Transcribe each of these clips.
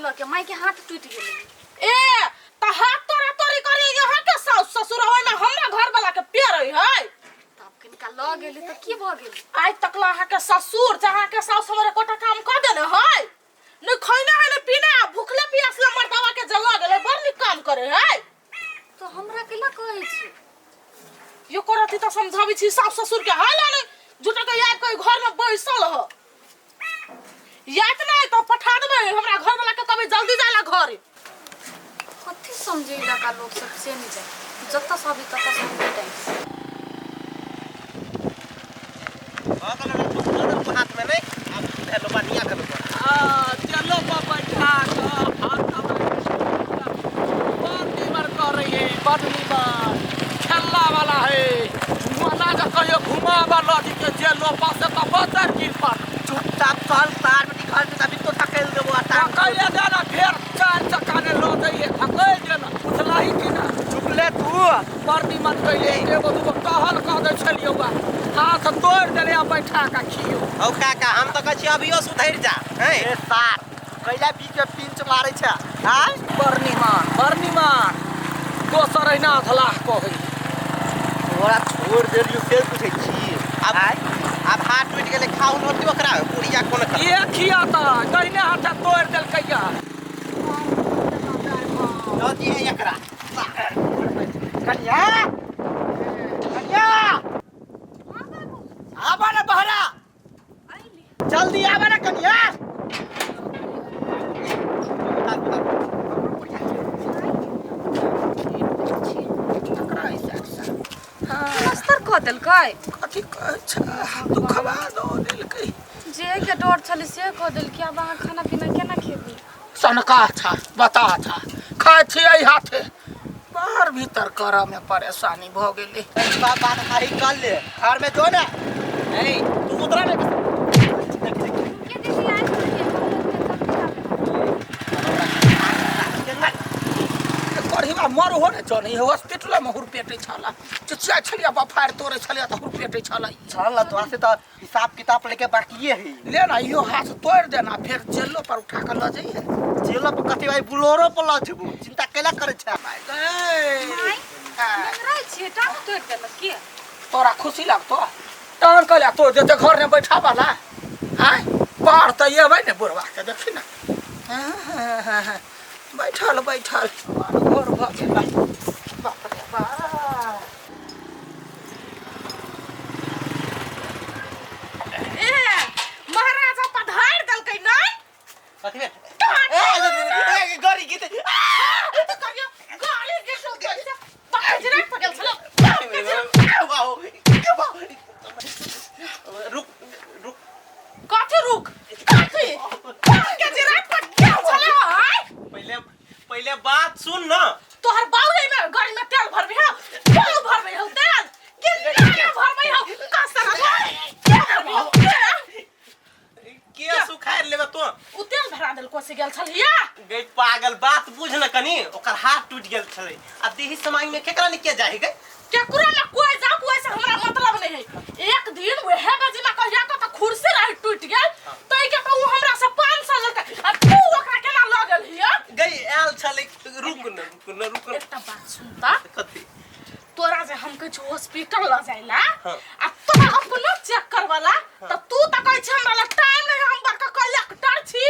चल के माई के हाथ टूट गेलै। ए त हाथ तोरा तोरी करे यहाँ के सास ससुर होय में हमरा घर वाला के पेर है तब किनका ल गेलै त की भ गेलै? आज तक ला के ससुर जहाँ के सास हमरे कोटा काम कर देले है न खइना है न पीना भूखले प्यासले मर्दावा के जला गेले बड़ निक काम करे है। तो हमरा के ला कहै छी यो करती त समझाबी छी सास ससुर के हाल न जुटा के याद कोई घर में बैसल हो याद नहीं तो पठा देबे हमरा घर वाला के कभी जल्दी जाला घर कथी समझैला का लोग सब से नहीं जाए जत्ता सभी तत्ता सब बेटा हाथ में नहीं अब हेलो बनिया कर चलो बाबा ठाक हाथ बड़ी बार कर रही है बदली बार खेलना वाला है मना जा कहियो घुमा वाला जी के जेल पास का बदर गिर पर चुपचाप चल तार में निकाल के तभी तो थकेल देबो आता कहिए देना फिर चार चक्का ने लो जाइए थकेल देना उठला ही कि ना चुपले तू बड़ी मत कहिए एगो दूगो कहल कह दे छलियो बा हाथ तोड़ देले आ बैठा का खियो औ काका हम तो कहछि अभियो सुधर जा हैं ए सार कैला बी के पिंच मारै छ हां बर्नीमान दोसर ऐना धलाह कहै तोरा छोड़ देलियो से पूछै छी अब हाथ टूट गेले खाउ नती ओकरा पुरिया कोन कर ये खियाता कहिने हाथ तोड़ देल कैया नदी है एकरा कन्या कन्या आबा ना बहरा जल्दी आबा ना कन्या नस्तर क देलकै कथी कहै छ दुखवा दो देलकै जे के डर छलै से क देलकै। अब अहाँ खाना पीना केना खेबै? सनका था बता था खाए छी आई हाथे बाहर भीतर कर में परेशानी भ गेली बात खाली कर ले घर में जो ना नहीं तू उतरा ना के दीदी आज कढ़ीवा मर हो ने जनी हॉस्पिटल में हुर पेटे छला चिचिया छलिया बफार तोरे छलिया त हुर पेटे छला चल तो से तो हिसाब किताब लेके बाकी है ले ना यो हाथ तोड़ देना फिर जेलो पर उठा के ल जाइए जेल पर कथी भाई बुलोरो पर ल जबू चिंता कैला करे छ माई मंगराय छी टांग तोड़ देलक के? तोरा खुशी लागतो टांग कला तो जे घर में बैठा वाला हां बाहर त येबै ने बुढ़वा के देखी ना बैठल बैठल घर भ गेल बाप रे बाप ए महाराजा पधार दलकै नहीं कथी में ए गरी गीत तो करियो गाली के सो दे पकड़ रे पकड़ चलो रुक रुक काथे रुक काथे के जरा पकड़ चलो हाय पहले बात सुन ना तोहर बाउले में गाड़ी में तेल भरबे हो तेल भरबे हो तेल कितना भरबे हो कसर के सुखार लेबे तो उ तेल भरा देल कोसे गेल छलिया गई पागल बात बुझ न कनी ओकर हाथ टूट गेल छले आ देही समाई में केकरा ने के जाहि गई केकरा में कोई जा कोई से हमरा मतलब नहीं है। एक दिन वह बजे में कहिया तो कुर्सी रही टूट गेल तई के तो उ हमरा से 500 लेके आ तू ओकरा केना ल गेल हिया गई आल छले रुक न एकटा बात सुनता कथी तोरा जे हम कह छ हॉस्पिटल ल जाइला हां आ तोरा अपनो चेक करवाला त तू त कहै छ हमरा टाइम नहीं हम बड़का कलेक्टर छी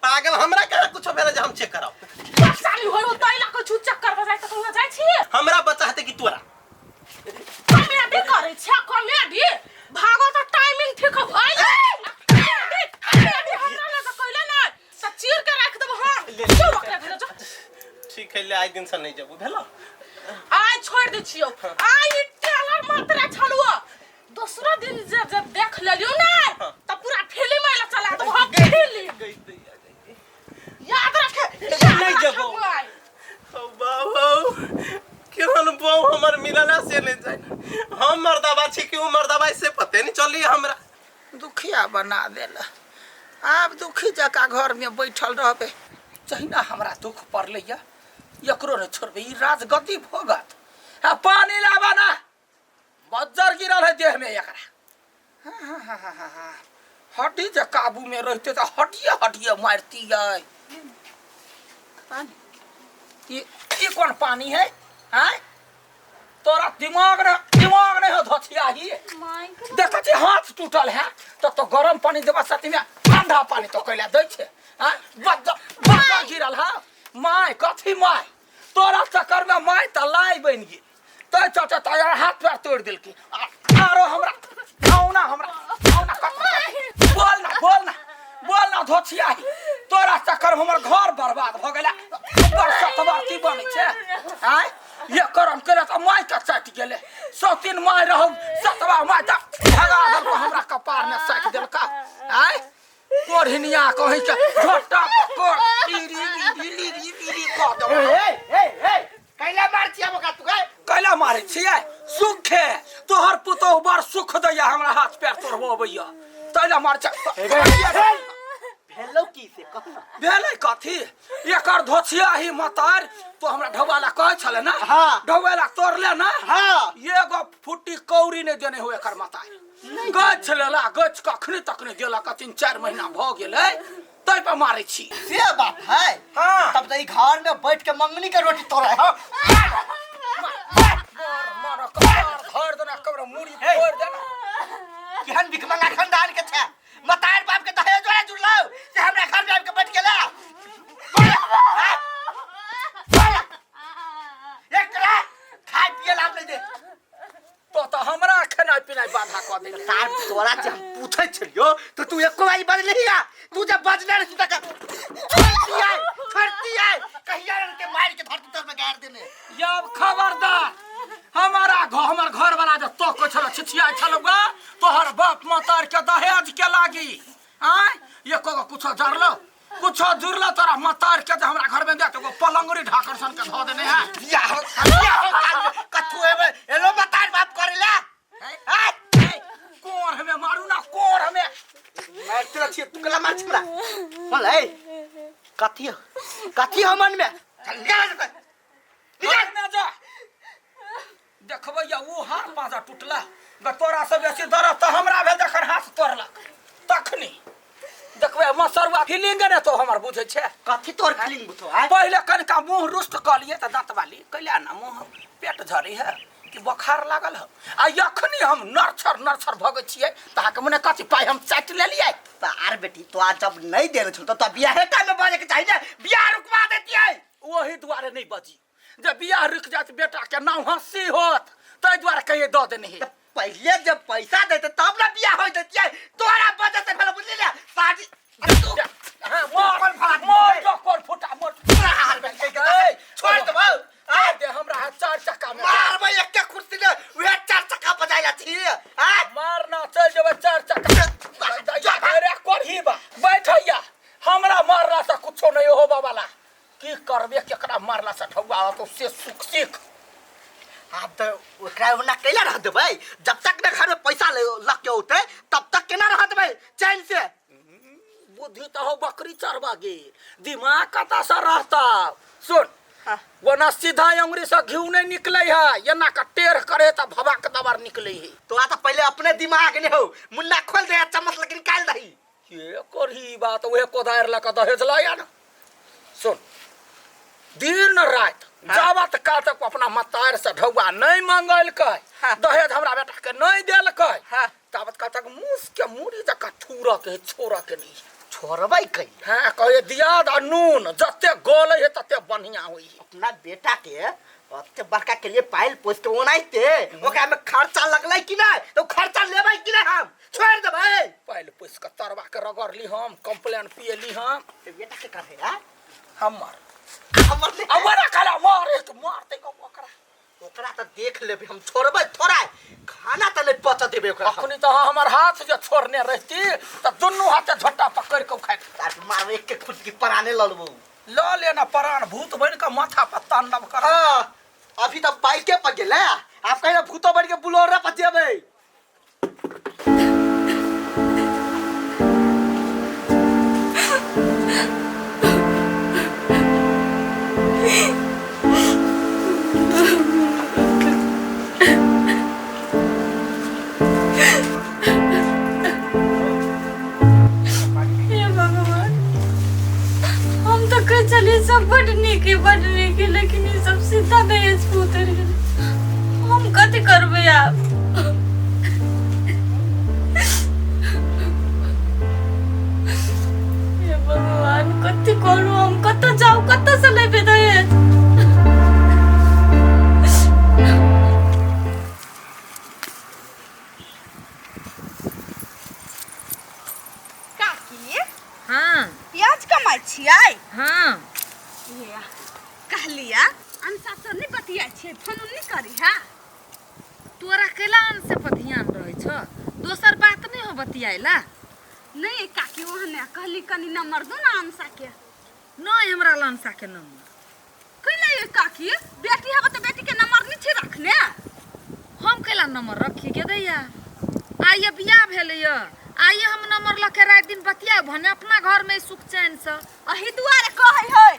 पागल हमरा के कुछ भेल जे हम चेक करब परेशानी होय तई ला कुछ चेक करवा जाय त तू जाय छी हमरा बच्चा हते कि तोरा कॉमेडी करे छ कॉमेडी भागो त टाइमिंग ठीक भइल कॉमेडी हमरा ल त कहले न त चीर के रख देब हां जो ओकरा भेल जो ठीक है ले आई दिन से नहीं जबू भेलो आइ छोड़ दे छियो आइ टेलर मात्रा छलुआ दूसरा दिन जब देख लेलियो ना त पूरा फिल्म में चला दो हम फिल्म याद रखे नहीं जबो ओ बाबू केहन बहु हमर मिलला से नहीं जाए हम मर्दाबा छी कि उ मर्दाबा से पते नहीं चली हमरा दुखिया बना देला आप दुखी जका घर में बैठल रहबे जहिना हमरा दुख पड़लैया एकरो न छोड़बे ई राजगद्दी भोगत आ पानी लाबा ना बज्जर गिरल है देह में एकरा हड्डी जे काबू में रहते तो हड्डिया हड्डिया मारती है पानी ये कौन पानी है? हैं? तोरा दिमाग नहीं हो धोथिया ही। माय देखा छे हाथ टूटल है तो गरम पानी देबा साथी में ठंडा पानी तो कैला दै छे। हैं? बद्दा गिरल है। माय कथी माय? तोरा चक्कर में माय त लाई बन गई। तो चाचा तारा हाथ पैर तोड़ दिल की। आरो हमरा बोल ना धोथिया ही। तोरा चक्कर में हमर घर बर्बाद भ गेला। बरसतवाती बनै छे। हैं? ये करम करे त माय का सट गेले। 103 माय रहौ, 7वां माय त भगा दल को हमरा कपार में सट देल का। हैं? कोरहिनिया कहि के झोटा पकड़ ईरी क दो। कैला मार छिया मका तू गए? कैला मारे छियै? सुख है तोहर पुतौ बड़ सुख दैया हमरा हाथ पैर तोड़बोबैया। तैला मार छ भेलो की से कहू ना। भेलै कथी? एकर धोछिया ही मतार तो हमरा ढवाला कहै छले ना। हाँ। ढवाला तोड़ले ना। हाँ। एगो फुट्टी कौड़ी ने देने हो एकर मतार। गछ लेला गछ कखनी तक ने देला का 3-4 महीना भ गेलै तै पे मारै छी। से बात है। हाँ। तब तो ई घर में बैठ के मंगनी के रोटी तोड़ा है। मार घर देना कबरा मुड़ी फोड़ देना। केहन भिखमंगा खानदान के छे। मतार बाप के दहेज जोड़ा जुड़लो से हमरा घर में आके बैठ गेला। एकरा खाय पिए ला नहीं दे। तो हमरा खेनाइ पिनाइ बाधा क दे। तार तोरा जे हम पूछै छलियो तो तू एको बारी बज नहीं आ। तू जब बजने रे तू तक छोड़ती है कहिया के मार के धरती तर में गाड़ देने। अब खबरदार हमर घर वाला जो तो को छल छिछिया छलगा तोहर बाप मातार के दहेज के लागी। आय ये को कुछ जरलो कुछ जुरलो तोरा मातार के जे हमरा घर में दे तो पलंगरी ढाकर सन के धो देने है। बियाह हो कथु एबे एलो मतार बाप करेला। कोर हमें मारू ना कोर हमें मार तेरा छी तू कला मार छमरा बोल ए कथी हो मन में चल निकल ना जा देखबै या वो हार पाजा टूटला तोरा से बेसी दर्द तो हमरा भे जखन हाथ तोड़लक तखनी देखबै मसरुआ फीलिंग ने तो हमर बुझै छे। कथी तोर फीलिंग बुझो है? पहले कनका मुंह रुष्ट क लिए त दांत वाली कैला ना मुंह पेट झरी है कि बुखार लागल है। आ यखनी हम नरछर भगै छियै ता के मने कथी पाई हम चाट लेलियै। तार बेटी तो आज जब नहीं देने छु तो बियाह टाइम में बजे के चाहिए बियाह रुकवा देती है। ओही द्वारे नहीं बजी जब बियाह रुक जात बेटा के नाम हंसी होत तै द्वारे कहिए द देने है। पहले जब पैसा देते तब ना बियाह हो देती है। तोरा वजह से भले बुझली ना शादी मोर फुटा मोर छोड़ दे भाऊ आ दे हमरा हाथ 4 चक्का में मार भाई एक कुर्सी ने वे 4 चक्का बजाइला छी। हां मारना चल जेबे 4 चक्का अरे कोरही बा बैठैया हमरा मारला से कुछो नहीं होबा वाला। की करबे केकरा मारला से ठौआ तो से सुख सीख। हां तो ओकरा ओना कैला रह देबै जब तक ना घर में पैसा लग के होते तब तक केना रह देबै चैन से। बुद्धि तो हो बकरी चरवा गे दिमाग कता सा रहता। सुन वना सीधा अंगुरी से घिउ नहीं निकले है ये ना का टेढ़ करे त भवा के दबार निकले है। तो आ तो पहले अपने दिमाग ने हो मुन्ना खोल दे चम्मच लेकिन निकाल दही। ये करही बात वे कोदार ला का दहेज लाया ना। सुन दिन रात जावत का तक अपना मतार से ढौआ नहीं मंगल कह दहेज हमरा बेटा के नहीं देल कह तावत का तक मुस के मुड़ी जका थूरा के छोरा के नहीं छोड़बै कई। हां कहे दिया दा नून जते गोले है तते बढ़िया होई। अपना बेटा के ओते बड़का के लिए पाइल पोस के ओनाइते ओकरा में खर्चा लगलै कि ना तो खर्चा लेबै कि ना हम छोड़ देबै। पाइल पोस के तरवा के रगड़ ली हम कंप्लेन पिए ली हम बेटा के करे है हमर हमर अबरा खला मारे तो मारते को ओकरा ओकरा त देख लेबे हम छोड़बै थोड़ा खाना त नहीं पच देबे ओकरा। अखनी तो हमर हाथ जे छोड़ने रहती त दोनों हाथ झट्टा पकड़ के खाए तार मार एक के खुद की पराने ललबो ल लेना प्राण भूत बन के माथा पर तांडव कर। हां अभी त बाइके पर गेले आप कहिना भूतो बन के बुलोरा पर जेबै। चलिए सब बड़ नीक है, लेकिन ये सब सीधा नहीं है पुत्र। हम कथी करबे आप? हे भगवान, कथी करू हम? कत जाऊ, कत से लेबे दहेज? काकी हाँ प्याज कमाई छियै? हाँ कहलिया अनसा से नहीं बतिया छियै, फोन नहीं करी है। तोरा केला से पथियान रहे छ, दोसर बात नहीं हो बतियाला। नहीं काकी वहने कहली कनी नंबर दो ना अनसा के। नहीं हमरा लंसा के नंबर कैला ये काकी बेटी है तो बेटी के नंबर नहीं छी रखने। हम केला नंबर रखी के दैया। आइए बियाह भेलैया, आइए हम नंबर लखे रात दिन बतिया भने अपना घर में सुख चैन से। अही दुआरे कहै है